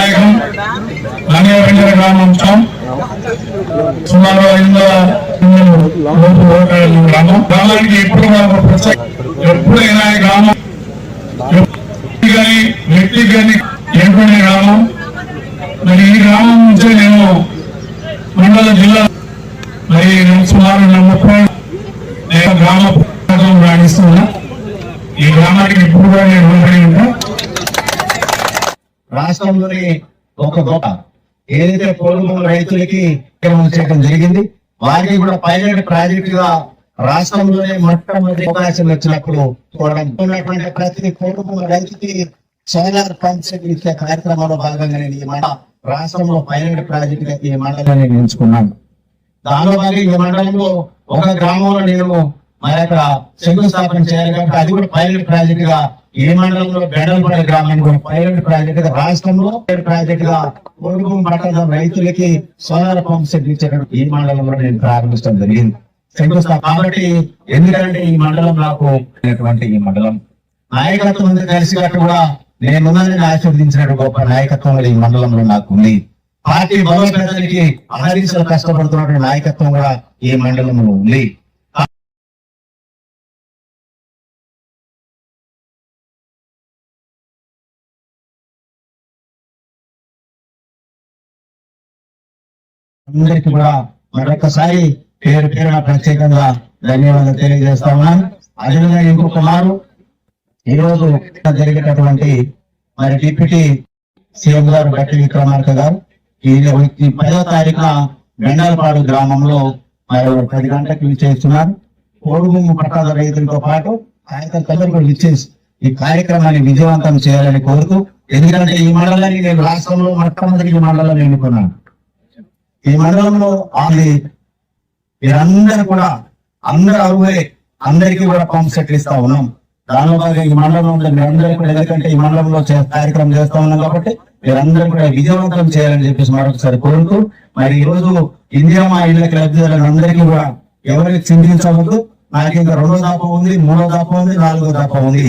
నాయకం రంగ గ్రామం సుమారు 500 గ్రామం. గ్రామానికి ఎప్పుడు ఎప్పుడైనా గ్రామం కానీ వ్యక్తికి కానీ ఏర్పడిన గ్రామం. మరి ఈ గ్రామం నుంచే నేను మండల జిల్లా మరి సుమారు 30 గ్రామ రాణిస్తున్నా. ఈ గ్రామానికి ఎప్పుడు కూడా నేను రుణపడి ఉంటా. రాష్ట్రంలోని ఒక గొప్ప ఏదైతే పోడు రైతులకి చేయడం జరిగింది, వారికి కూడా పైలట్ ప్రాజెక్ట్ గా రాష్ట్రంలోనే మొట్టమొదటి అవకాశం వచ్చినప్పుడు ఉన్నటువంటి ప్రతి పోడు రైతుకి సోలార్ పంప్ సెట్ ఇచ్చే కార్యక్రమంలో భాగంగా నేను ఈ రాష్ట్రంలో పైలట్ ప్రాజెక్ట్ గా ఈ మండలాన్ని ఎంచుకున్నాను. దానిలో భాగంగా ఈ మండలంలో ఒక గ్రామంలో నేను మా యొక్క శంకుస్థాపన చేయాలి కాబట్టి అది కూడా పైలట్ ప్రాజెక్ట్ గా ఈ మండలంలో బెడల్పల్లి గ్రామానికి కూడా పైలట్ ప్రాజెక్ట్ గా రాష్ట్రంలో ప్రాజెక్ట్ గా పొడుగు పట్టణ రైతులకి సోలార్ పంప్ సెట్ ఇచ్చేటప్పుడు ఈ మండలంలో నేను ప్రారంభించడం జరిగింది శంకుస్థాపన. కాబట్టి ఎందుకంటే ఈ మండలం నాకు ఈ మండలం నాయకత్వం కలిసినట్టు కూడా నేనున్నదని ఆశీర్వదించినట్టు గొప్ప నాయకత్వం ఈ మండలంలో నాకు ఉంది. పార్టీ బలోపేతానికి ఆహరించలు కష్టపడుతున్నటువంటి నాయకత్వం కూడా ఈ మండలంలో ఉంది. అందరికి కూడా మరొకసారి పేరు పేరున ప్రత్యేకంగా ధన్యవాదాలు తెలియజేస్తా ఉన్నాను. అదేవిధంగా ఇంకొక మారు ఈ రోజు జరిగేటటువంటి మరి డిప్యూటీ సీఎం గారు గట్టి విక్రమార్క గారు ఈ 10వ తారీఖున బెండాలపాడు గ్రామంలో మరి 10 గంటలకు విచ్చేస్తున్నారు. పోడుగుమ్ము పట్టాల రైతులతో పాటు ఆయనతో కూడా విచ్చేసి ఈ కార్యక్రమాన్ని విజయవంతం చేయాలని కోరుతూ, ఎందుకంటే ఈ మండలాన్ని నేను రాష్ట్రంలో మొట్టమొదటి మండలం ఎన్నుకున్నాను. ఈ మండలంలో మీరందరూ కూడా అందరూ అరువే అందరికీ కూడా పంప్ సెట్లు ఇస్తా ఉన్నాం. దానిలో భాగంగా ఈ మండలంలో మీరందరూ కూడా, ఎందుకంటే ఈ మండలంలో కార్యక్రమం చేస్తా ఉన్నాం కాబట్టి మీరందరూ కూడా విజయవంతం చేయాలని చెప్పేసి మరొకసారి కోరుతూ, మరి ఈ రోజు ఇండియా మా ఇళ్ళకి లబ్ధిదారులను అందరికీ కూడా ఎవరికి చింతించవద్దు. నాకు ఇంకా 2వ దాప ఉంది, 3వ దాప ఉంది, 4వ దాప ఉంది.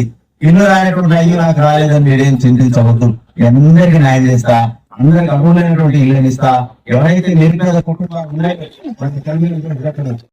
ఇల్లు రాయటువంటి అయ్యి నాకు రాలేదని మీరేం చింతించవద్దు. అందరికీ న్యాయం చేస్తా, అందరికి అర్హులైనటువంటి ఇల్లు ఇస్తా. ఎవరైతే నిరుపేద కుటుంబాలు ఉన్నాయో